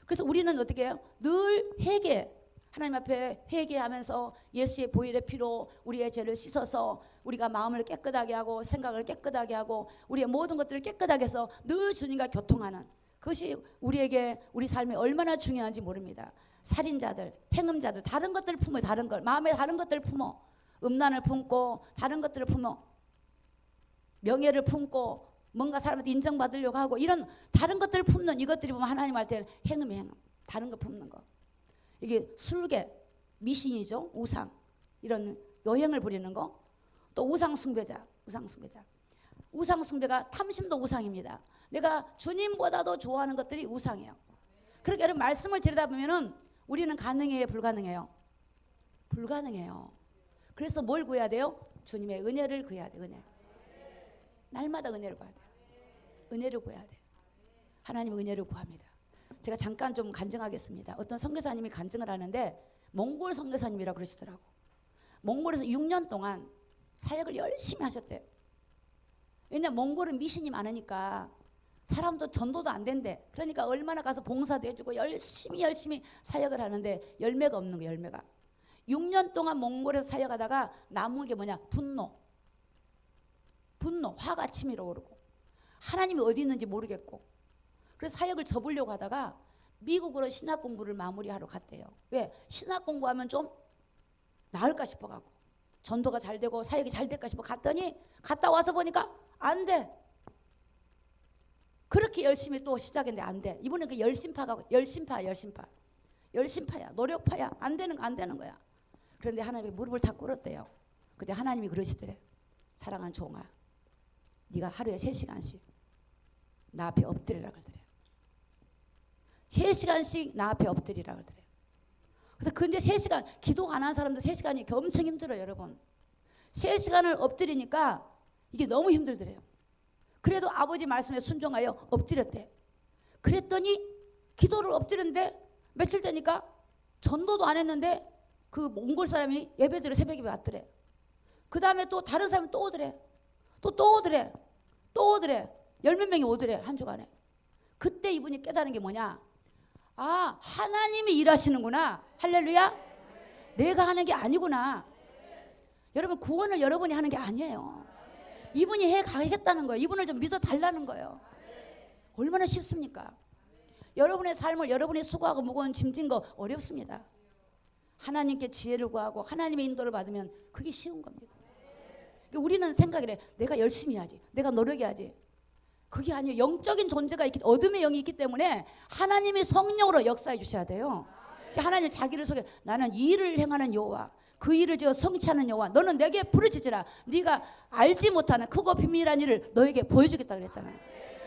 그래서 우리는 어떻게 해요? 늘 회개. 하나님 앞에 회개하면서 예수의 보혈의 피로 우리의 죄를 씻어서 우리가 마음을 깨끗하게 하고 생각을 깨끗하게 하고 우리의 모든 것들을 깨끗하게 해서 늘 주님과 교통하는, 그것이 우리에게, 우리 삶에 얼마나 중요한지 모릅니다. 살인자들, 행음자들, 다른 것들을 품어요. 다른 걸, 마음에 다른 것들을 품어. 음란을 품고 다른 것들을 품어. 명예를 품고 뭔가 사람한테 인정받으려고 하고, 이런 다른 것들을 품는 이것들이 보면 하나님 할 때는 행음이 행음. 다른 거 품는 거. 이게 술개, 미신이죠. 우상. 이런 여행을 부리는 거. 또 우상 숭배자. 우상 숭배가 탐심도 우상입니다. 내가 주님보다도 좋아하는 것들이 우상이에요. 그러니까 여러분, 말씀을 들여다보면은 우리는 가능해요, 불가능해요? 불가능해요. 그래서 뭘 구해야 돼요? 주님의 은혜를 구해야 돼요. 은혜. 날마다 은혜를 구해야 돼요. 은혜를 구해야 돼요. 하나님의 은혜를 구합니다. 제가 잠깐 좀 간증하겠습니다. 어떤 선교사님이 간증을 하는데 몽골 선교사님이라고 그러시더라고. 몽골에서 6년 동안 사역을 열심히 하셨대요. 왜냐면 몽골은 미신이 많으니까 사람도 전도도 안 된대. 그러니까 얼마나 가서 봉사도 해주고 열심히 사역을 하는데 열매가 없는 거예요. 열매가. 6년 동안 몽골에서 사역하다가 남은 게 뭐냐? 분노, 화가 치밀어 오르고 하나님이 어디 있는지 모르겠고, 그래서 사역을 접으려고 하다가 미국으로 신학 공부를 마무리하러 갔대요. 왜? 신학 공부하면 좀 나을까 싶어가고 전도가 잘 되고 사역이 잘 될까 싶어 갔더니 갔다 와서 보니까 안 돼. 그렇게 열심히 또 시작했는데 안 돼. 이분은 그 열심파야, 노력파야. 안 되는 거야. 그런데 하나님이 무릎을 다 꿇었대요. 근데 하나님이 그러시더래. 사랑하는 종아, 네가 하루에 3시간씩 나 앞에 엎드리라 그러더래. 3시간씩 나 앞에 엎드리라 그러더래. 근데 3시간 기도 안 하는 사람도 3시간이 엄청 힘들어요, 여러분. 3시간을 엎드리니까 이게 너무 힘들더래요. 그래도 아버지 말씀에 순종하여 엎드렸대. 그랬더니 기도를 엎드렸는데 며칠 되니까 전도도 안 했는데 그 몽골 사람이 예배드려 새벽에 왔더래. 그 다음에 또 다른 사람이 또 오더래. 또 오더래. 10몇 명이 오더래, 한 주간에. 그때 이분이 깨달은 게 뭐냐? 아, 하나님이 일하시는구나. 할렐루야. 내가 하는 게 아니구나. 여러분, 구원을 여러분이 하는 게 아니에요. 이분이 해 가겠다는 거예요. 이분을 좀 믿어 달라는 거예요. 얼마나 쉽습니까? 여러분의 삶을 여러분이 수고하고 무거운 짐진 거 어렵습니다. 하나님께 지혜를 구하고 하나님의 인도를 받으면 그게 쉬운 겁니다. 우리는 생각을 해. 내가 열심히 해야지. 내가 노력해야지. 그게 아니에요. 영적인 존재가 있기, 어둠의 영이 있기 때문에 하나님이 성령으로 역사해 주셔야 돼요. 하나님 자기를 소개, 나는 이 일을 행하는 여호와, 그 일을 지어 성취하는 여호와, 너는 내게 부르짖으라. 네가 알지 못하는 크고 비밀한 일을 너에게 보여주겠다 그랬잖아요.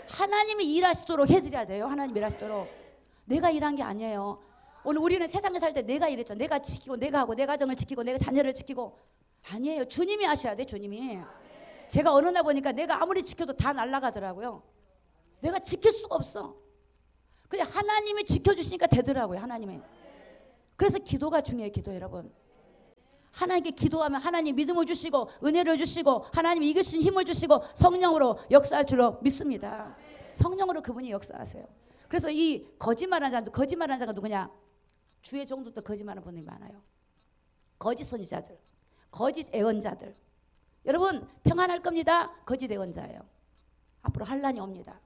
하나님이 일하시도록 해드려야 돼요. 하나님 일하시도록. 내가 일한 게 아니에요. 오늘 우리는 세상에 살 때 내가 일했잖아. 내가 지키고 내가 하고 내 가정을 지키고 내가 자녀를 지키고. 아니에요. 주님이 하셔야 돼. 주님이. 제가 어느 날 보니까 내가 아무리 지켜도 다 날아가더라고요. 내가 지킬 수가 없어. 그냥 하나님이 지켜주시니까 되더라고요. 하나님이. 그래서 기도가 중요해요. 기도 여러분. 하나님께 기도하면 하나님 믿음을 주시고 은혜를 주시고 하나님이 이길 수 있는 힘을 주시고 성령으로 역사할 줄로 믿습니다. 성령으로 그분이 역사하세요. 그래서 이 거짓말하는 자가 누구냐? 주의 종들도 거짓말하는 분이 많아요. 거짓 선지자들, 거짓 애언자들. 여러분 평안할 겁니다. 거짓 애언자예요. 앞으로 환란이 옵니다.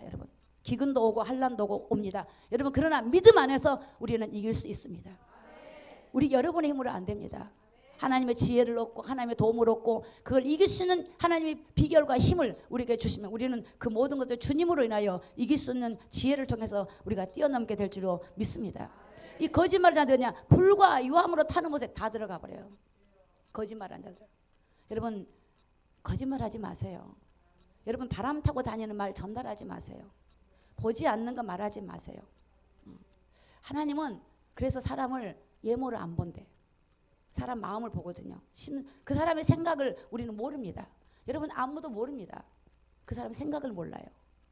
여러분. 기근도 오고 환란도 오고 옵니다. 여러분 그러나 믿음 안에서 우리는 이길 수 있습니다. 우리 여러분의 힘으로 안 됩니다. 하나님의 지혜를 얻고 하나님의 도움을 얻고 그걸 이길 수 있는 하나님의 비결과 힘을 우리에게 주시면 우리는 그 모든 것들 주님으로 인하여 이길 수 있는 지혜를 통해서 우리가 뛰어넘게 될 줄로 믿습니다. 이 거짓말을 하느냐? 불과 유황으로 타는 곳에 다 들어가 버려요. 거짓말하는 자들. 여러분 거짓말하지 마세요. 여러분 바람 타고 다니는 말 전달하지 마세요. 보지 않는 거 말하지 마세요. 하나님은 그래서 사람을 예모를 안 본대. 사람 마음을 보거든요. 그 사람의 생각을 우리는 모릅니다. 여러분 아무도 모릅니다. 그 사람의 생각을 몰라요.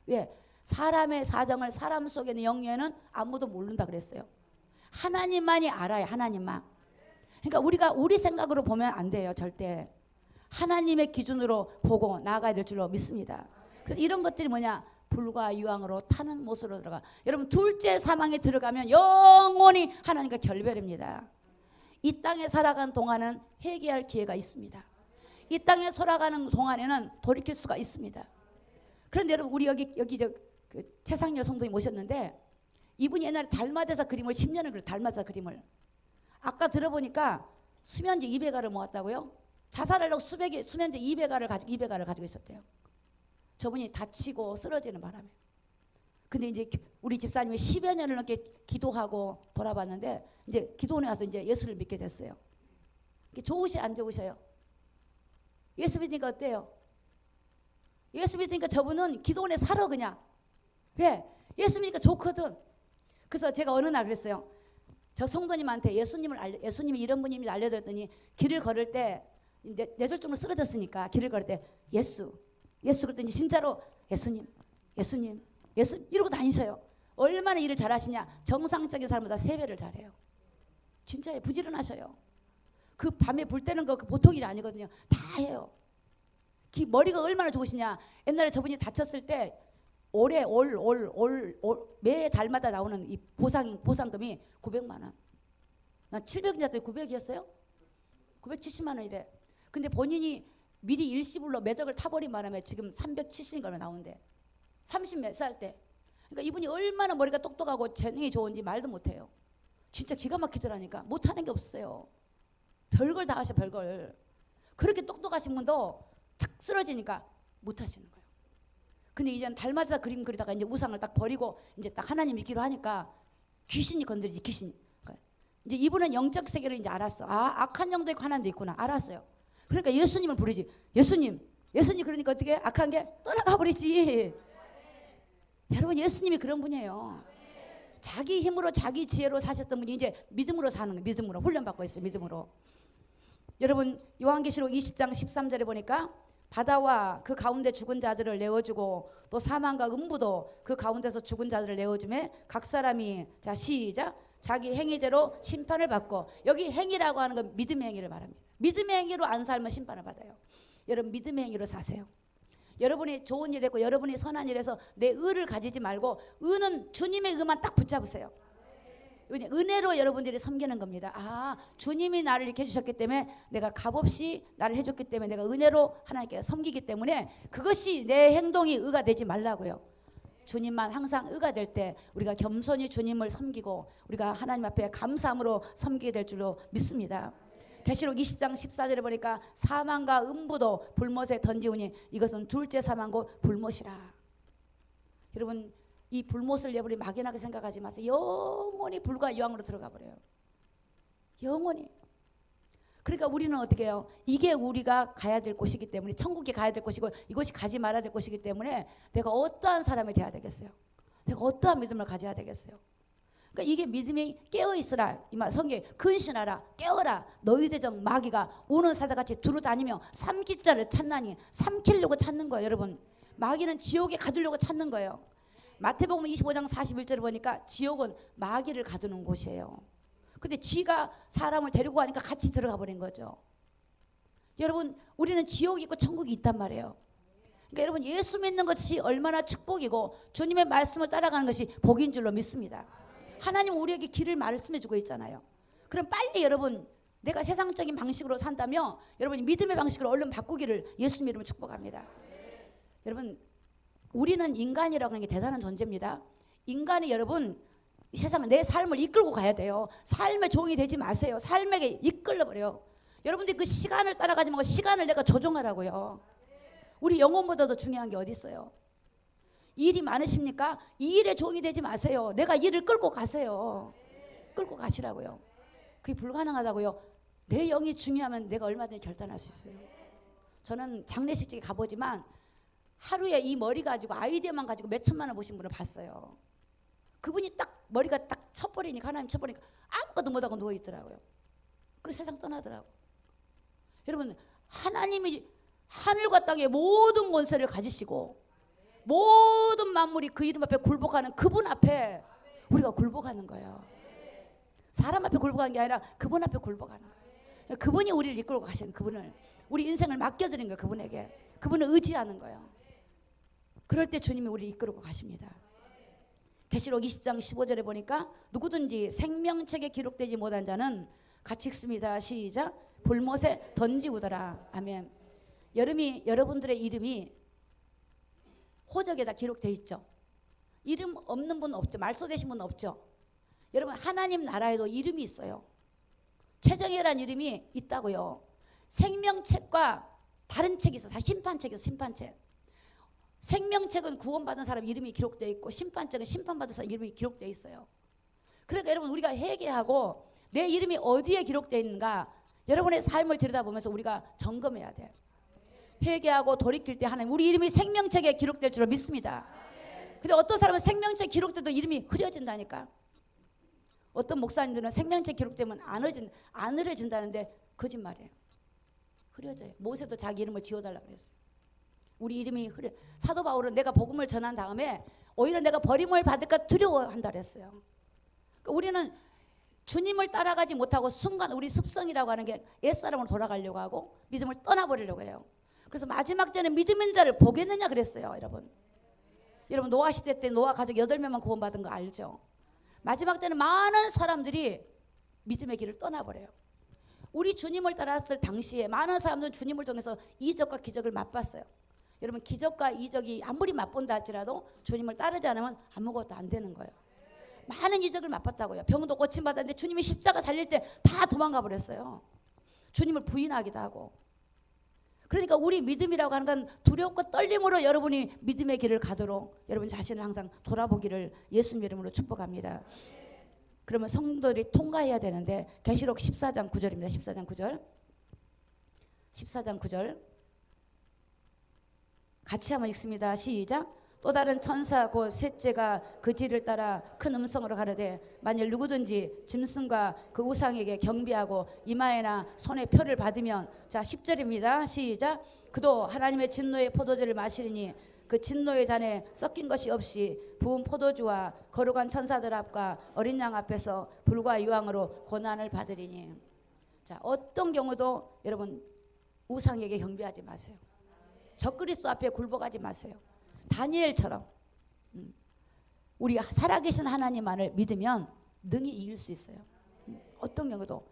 왜? 사람의 사정을 사람 속에 있는 영예는 아무도 모른다 그랬어요. 하나님만이 알아요. 하나님만. 그러니까 우리가 우리 생각으로 보면 안 돼요. 절대. 하나님의 기준으로 보고 나아가야 될 줄로 믿습니다. 그래서 이런 것들이 뭐냐? 불과 유황으로 타는 못으로 들어가. 여러분 둘째 사망에 들어가면 영원히 하나님과 결별입니다. 이 땅에 살아가는 동안은 회개할 기회가 있습니다. 이 땅에 살아가는 동안에는 돌이킬 수가 있습니다. 그런데 여러분 우리 여기 그 최상열 성도님 모셨는데 이분이 옛날에 달마대사 그림을 10년을 그려. 달마대사 그림을. 아까 들어보니까 수면제 200알을 모았다고요? 자살하려고 수면제 200알을 가지고 있었대요. 저분이 다치고 쓰러지는 바람에. 근데 이제 우리 집사님이 10여 년을 넘게 기도하고 돌아봤는데 이제 기도원에 와서 이제 예수를 믿게 됐어요. 좋으셔요, 안 좋으셔요? 예수 믿으니까 어때요? 예수 믿으니까 저분은 기도원에 살아 그냥. 왜? 예수 믿으니까 좋거든. 그래서 제가 어느 날 그랬어요. 저 성도님한테 예수님이 이런 분임을 알려드렸더니 길을 걸을 때 뇌졸중으로 쓰러졌으니까 길을 걸을 때 예수 그랬더니 진짜로 예수님 이러고 다니셔요. 얼마나 일을 잘하시냐? 정상적인 사람보다 3배를 잘해요. 진짜예요. 부지런하셔요. 그 밤에 불 때는 거 그 보통 일이 아니거든요. 다 해요. 머리가 얼마나 좋으시냐. 옛날에 저분이 다쳤을 때 올해 매 달마다 나오는 이 보상금이 900만 원. 난 700이었더니 900이었어요? 970만 원이래. 근데 본인이 미리 일시불로 매덕을 타버린 바람에 지금 370인가 얼마 나오는데 30 몇 살 때. 그러니까 이분이 얼마나 머리가 똑똑하고 재능이 좋은지 말도 못해요. 진짜 기가 막히더라니까. 못하는 게 없어요. 별걸 다 하셔, 별걸. 그렇게 똑똑하신 분도 탁 쓰러지니까 못하시는 거예요. 근데 이제는 달맞아 그림 그리다가 이제 우상을 딱 버리고 이제 딱 하나님 믿기로 하니까 귀신이 건드리지, 귀신이. 그러니까 이제 이분은 영적 세계를 이제 알았어. 아, 악한 영도 있고 하나님도 있구나. 알았어요. 그러니까 예수님을 부르지. 예수님 그러니까 어떻게 악한 게 떠나가 버리지. 여러분, 예수님이 그런 분이에요. 자기 힘으로 자기 지혜로 사셨던 분이 이제 믿음으로 사는 거예요. 믿음으로 훈련받고 있어요. 믿음으로. 여러분, 요한계시록 20장 13절에 보니까 바다와 그 가운데 죽은 자들을 내어주고 또 사망과 음부도 그 가운데서 죽은 자들을 내어주매 각 사람이, 자 시작, 자기 행위대로 심판을 받고, 여기 행위라고 하는 건 믿음의 행위를 말합니다. 믿음의 행위로 안 살면 심판을 받아요. 여러분, 믿음의 행위로 사세요. 여러분이 좋은 일 했고 여러분이 선한 일해서 내 의를 가지지 말고, 의는 주님의 의만 딱 붙잡으세요. 은혜로 여러분들이 섬기는 겁니다. 아, 주님이 나를 이렇게 해주셨기 때문에, 내가 값없이 나를 해줬기 때문에 내가 은혜로 하나님께 섬기기 때문에 그것이 내 행동이 의가 되지 말라고요. 주님만 항상 의가 될 때 우리가 겸손히 주님을 섬기고 우리가 하나님 앞에 감사함으로 섬기게 될 줄로 믿습니다. 계시록 20장 14절에 보니까 사망과 음부도 불못에 던지우니 이것은 둘째 사망고 불못이라. 여러분, 이 불못을 여러분이 막연하게 생각하지 마세요. 영원히 불과 유황으로 들어가 버려요. 영원히. 그러니까 우리는 어떻게 해요? 이게 우리가 가야 될 곳이기 때문에, 천국에 가야 될 곳이고 이것이 가지 말아야 될 곳이기 때문에 내가 어떠한 사람이 돼야 되겠어요? 내가 어떠한 믿음을 가져야 되겠어요? 그러니까 이게 믿음이 깨어있으라. 이 말 성경에 근신하라, 깨어라. 너희 대적 마귀가 오는 사자같이 두루다니며 삼킬 자를 찾나니, 삼키려고 찾는 거예요. 여러분, 마귀는 지옥에 가두려고 찾는 거예요. 마태복음 25장 41절을 보니까 지옥은 마귀를 가두는 곳이에요. 근데 쥐가 사람을 데리고 가니까 같이 들어가 버린 거죠. 여러분, 우리는 지옥이 있고 천국이 있단 말이에요. 그러니까 여러분, 예수 믿는 것이 얼마나 축복이고 주님의 말씀을 따라가는 것이 복인 줄로 믿습니다. 하나님 우리에게 길을 말씀해 주고 있잖아요. 그럼 빨리 여러분, 내가 세상적인 방식으로 산다며 여러분이 믿음의 방식으로 얼른 바꾸기를 예수 이름으로 축복합니다. 여러분, 우리는 인간이라고 하는 게 대단한 존재입니다. 인간이 여러분, 이 세상은 내 삶을 이끌고 가야 돼요. 삶의 종이 되지 마세요. 삶에게 이끌려버려요. 여러분들이 그 시간을 따라가지 말고 시간을 내가 조종하라고요. 우리 영혼보다 더 중요한 게 어디 있어요? 일이 많으십니까? 이 일의 종이 되지 마세요. 내가 일을 끌고 가세요. 끌고 가시라고요. 그게 불가능하다고요. 내 영이 중요하면 내가 얼마든지 결단할 수 있어요. 저는 장례식장에 가보지만 하루에 이 머리 가지고 아이디어만 가지고 몇 천만 원 보신 분을 봤어요. 그분이 딱 머리가 딱 쳐버리니까, 하나님 쳐버리니까 아무것도 못하고 누워있더라고요. 그래서 세상 떠나더라고. 여러분, 하나님이 하늘과 땅의 모든 권세를 가지시고 모든 만물이 그 이름 앞에 굴복하는 그분 앞에 우리가 굴복하는 거예요. 사람 앞에 굴복하는 게 아니라 그분 앞에 굴복하는 거예요. 그분이 우리를 이끌고 가시는, 그분을, 우리 인생을 맡겨드린 거예요. 그분에게. 그분을 의지하는 거예요. 그럴 때 주님이 우리를 이끌고 가십니다. 계시록 20장 15절에 보니까 누구든지 생명책에 기록되지 못한 자는 같이 읽습니다. 시작. 불못에 던지우더라. 아멘. 여러분들의 이름이 호적에다 기록되어 있죠. 이름 없는 분 없죠. 말소되신 분 없죠. 여러분, 하나님 나라에도 이름이 있어요. 최정예라는 이름이 있다고요. 생명책과 다른 책이 있어요. 다 심판책이 있어요. 심판책. 생명책은 구원받은 사람 이름이 기록되어 있고, 심판책은 심판받은 사람 이름이 기록되어 있어요. 그러니까 여러분, 우리가 회개하고 내 이름이 어디에 기록되어 있는가, 여러분의 삶을 들여다보면서 우리가 점검해야 돼요. 회개하고 돌이킬 때 하나님, 우리 이름이 생명책에 기록될 줄로 믿습니다. 근데 어떤 사람은 생명책에 기록돼도 이름이 흐려진다니까. 어떤 목사님들은 생명책에 기록되면 안 흐려진다는데 거짓말이에요. 흐려져요. 모세도 자기 이름을 지워달라고 그랬어요. 우리 이름이 사도 바울은 내가 복음을 전한 다음에 오히려 내가 버림을 받을까 두려워한다 그랬어요. 그러니까 우리는 주님을 따라가지 못하고 순간 우리 습성이라고 하는 게 옛사람으로 돌아가려고 하고 믿음을 떠나버리려고 해요. 그래서 마지막 때는 믿음인 자를 보겠느냐 그랬어요. 여러분 노아 시대 때 노아 가족 8명만 구원받은 거 알죠? 마지막 때는 많은 사람들이 믿음의 길을 떠나버려요. 우리 주님을 따랐을 당시에 많은 사람들은 주님을 통해서 이적과 기적을 맛봤어요. 여러분 기적과 이적이 아무리 맛본다 할지라도 주님을 따르지 않으면 아무것도 안 되는 거예요. 많은 이적을 맛봤다고요. 병도 고침받았는데 주님이 십자가 달릴 때 다 도망가 버렸어요. 주님을 부인하기도 하고. 그러니까 우리 믿음이라고 하는 건 두렵고 떨림으로 여러분이 믿음의 길을 가도록 여러분 자신을 항상 돌아보기를 예수님 이름으로 축복합니다. 그러면 성도들이 통과해야 되는데 계시록 14장 9절입니다. 14장 9절. 14장 9절. 같이 한번 읽습니다. 시작. 또 다른 천사 곧 셋째가 그 뒤를 따라 큰 음성으로 가르되 만일 누구든지 짐승과 그 우상에게 경배하고 이마에나 손에 표를 받으면 자 10절입니다. 시작. 그도 하나님의 진노의 포도주를 마시리니 그 진노의 잔에 섞인 것이 없이 부은 포도주와 거룩한 천사들 앞과 어린 양 앞에서 불과 유황으로 고난을 받으리니. 자 어떤 경우도 여러분 우상에게 경배하지 마세요. 적그리스도 앞에 굴복하지 마세요. 다니엘처럼 우리 살아계신 하나님만을 믿으면 능히 이길 수 있어요. 어떤 경우도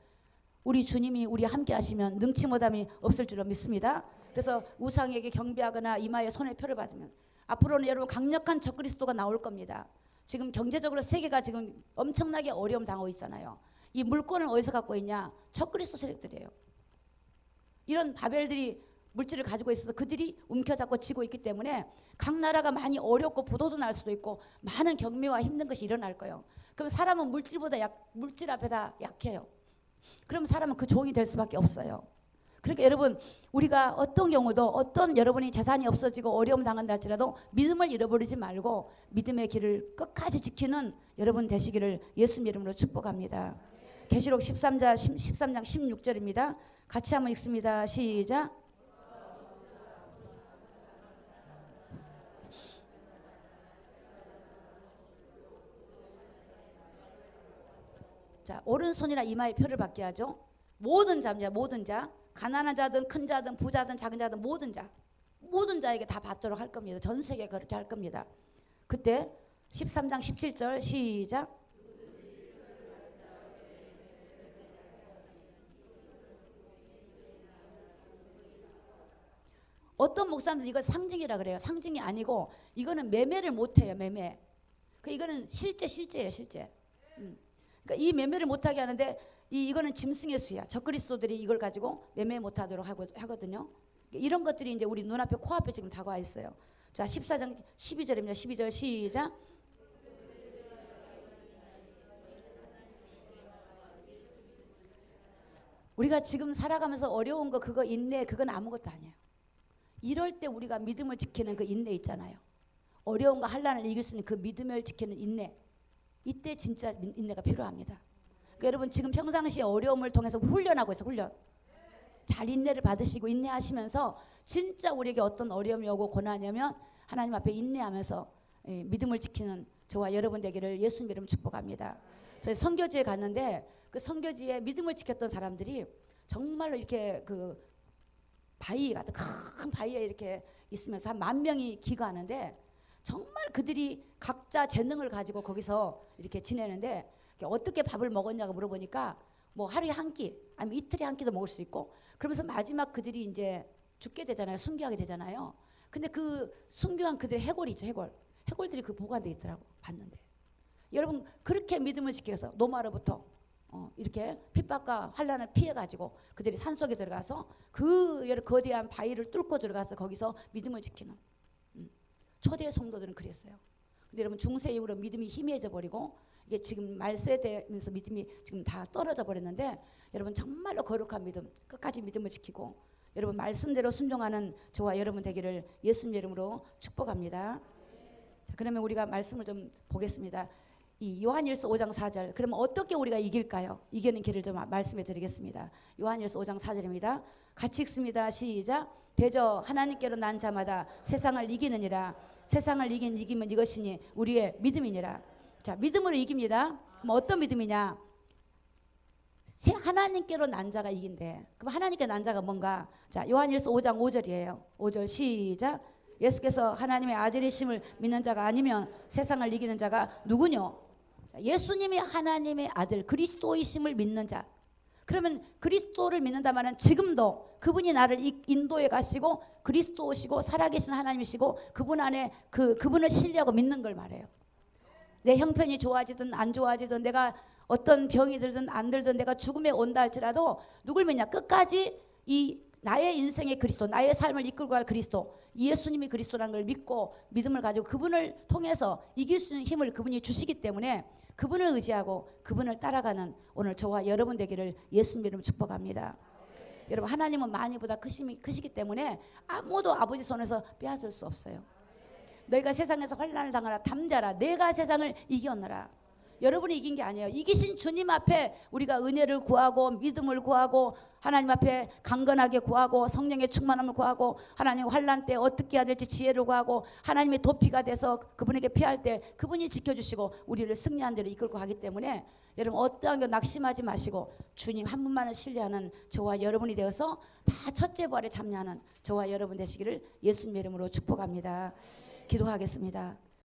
우리 주님이 우리 함께 하시면 능치 못함이 없을 줄로 믿습니다. 그래서 우상에게 경배하거나 이마에 손에 표를 받으면 앞으로는 여러분 강력한 적그리스도가 나올 겁니다. 지금 경제적으로 세계가 지금 엄청나게 어려움 당하고 있잖아요. 이 물건을 어디서 갖고 있냐? 적그리스도 세력들이에요. 이런 바벨들이 물질을 가지고 있어서 그들이 움켜잡고 쥐고 있기 때문에 각 나라가 많이 어렵고 부도도 날 수도 있고 많은 경매와 힘든 것이 일어날 거예요. 그럼 사람은 물질 앞에 다 약해요. 그럼 사람은 그 종이 될 수밖에 없어요. 그러니까 여러분 우리가 어떤 경우도 어떤 여러분이 재산이 없어지고 어려움 당한다 할지라도 믿음을 잃어버리지 말고 믿음의 길을 끝까지 지키는 여러분 되시기를 예수님 이름으로 축복합니다. 계시록 13장 16절입니다. 같이 한번 읽습니다. 시작. 자, 오른손이나 이마에 표를 받게 하죠. 모든 자입니다. 모든 자. 가난한 자든 큰 자든 부자든 작은 자든 모든 자에게 다 받도록 할 겁니다. 전 세계에 그렇게 할 겁니다. 그때 13장 17절 시작. 어떤 목사님들 이걸 상징이라 그래요. 상징이 아니고 이거는 매매를 못해요. 매매. 이거는 실제예요. 실제. 그러니까 이 매매를 못하게 하는데 이거는 짐승의 수야. 적그리스도들이 이걸 가지고 매매 못하도록 하거든요. 이런 것들이 이제 우리 눈앞에 코앞에 지금 다가와 있어요. 자 14장 12절입니다. 12절 시작. 우리가 지금 살아가면서 어려운 거 그거 인내 그건 아무것도 아니에요. 이럴 때 우리가 믿음을 지키는 그 인내 있잖아요. 어려운 거 한란을 이길 수 있는 그 믿음을 지키는 인내. 이때 진짜 인내가 필요합니다. 그러니까 여러분 지금 평상시에 어려움을 통해서 훈련하고 있어요. 훈련. 잘 인내를 받으시고 인내하시면서 진짜 우리에게 어떤 어려움이 오고 고난이 오면 하나님 앞에 인내하면서 믿음을 지키는 저와 여러분 되기를 예수님 이름 축복합니다. 저희 선교지에 갔는데 그 선교지에 믿음을 지켰던 사람들이 정말로 이렇게 그 바위 같은 큰 바위에 이렇게 있으면서 한 10,000명이 기거하는데 정말 그들이 각자 재능을 가지고 거기서 이렇게 지내는데 어떻게 밥을 먹었냐고 물어보니까 뭐 하루에 한 끼 아니면 이틀에 한 끼도 먹을 수 있고 그러면서 마지막 그들이 이제 죽게 되잖아요. 순교하게 되잖아요. 근데 그 순교한 그들의 해골이 있죠. 해골들이 그 보관돼 있더라고. 봤는데 여러분 그렇게 믿음을 지켜서 노마르부터 이렇게 핍박과 환란을 피해가지고 그들이 산속에 들어가서 그 거대한 바위를 뚫고 들어가서 거기서 믿음을 지키는 초대 성도들은 그랬어요. 근데 여러분 중세 이후로 믿음이 희미해져 버리고 이게 지금 말세되면서 믿음이 지금 다 떨어져 버렸는데 여러분 정말로 거룩한 믿음 끝까지 믿음을 지키고 여러분 말씀대로 순종하는 저와 여러분 되기를 예수님 이름으로 축복합니다. 자, 그러면 우리가 말씀을 좀 보겠습니다. 이 요한일서 5장 4절. 그러면 어떻게 우리가 이길까요? 이기는 길을 좀 말씀해 드리겠습니다. 요한일서 5장 4절입니다. 같이 읽습니다. 시작. 대저 하나님께로 난 자마다 세상을 이기느니라. 세상을 이기면 이것이니 우리의 믿음이니라. 자, 믿음으로 이깁니다. 어떤 믿음이냐? 하나님께로 난 자가 이긴대. 그럼 하나님께 난 자가 뭔가? 자, 요한일서 5장 5절이에요. 5절 시작. 예수께서 하나님의 아들이심을 믿는 자가 아니면 세상을 이기는 자가 누구뇨? 자, 예수님이 하나님의 아들 그리스도이심을 믿는 자. 그러면 그리스도를 믿는다면 지금도 그분이 나를 인도해 가시고 그리스도시고 살아계신 하나님이시고 그분 안에 그분을 신뢰하고 믿는 걸 말해요. 내 형편이 좋아지든 안 좋아지든 내가 어떤 병이 들든 안 들든 내가 죽음에 온다 할지라도 누굴 믿냐? 끝까지 이 나의 인생의 그리스도, 나의 삶을 이끌고 갈 그리스도, 예수님이 그리스도라는 걸 믿고 믿음을 가지고 그분을 통해서 이길 수 있는 힘을 그분이 주시기 때문에 그분을 의지하고 그분을 따라가는 오늘 저와 여러분 되기를 예수님 이름으로 축복합니다. 여러분, 하나님은 만유보다 크시기 때문에 아무도 아버지 손에서 빼앗을 수 없어요. 너희가 세상에서 환난을 당하라 담대하라 내가 세상을 이겼노라. 여러분이 이긴 게 아니에요. 이기신 주님 앞에 우리가 은혜를 구하고 믿음을 구하고 하나님 앞에 강건하게 구하고 성령의 충만함을 구하고 하나님 환난 때 어떻게 해야 될지 지혜를 구하고 하나님의 도피가 돼서 그분에게 피할 때 그분이 지켜주시고 우리를 승리한 대로 이끌고 가기 때문에 여러분 어떠한 게 낙심하지 마시고 주님 한 분만을 신뢰하는 저와 여러분이 되어서 다 첫째 부활에 참여하는 저와 여러분 되시기를 예수님의 이름으로 축복합니다. 기도하겠습니다.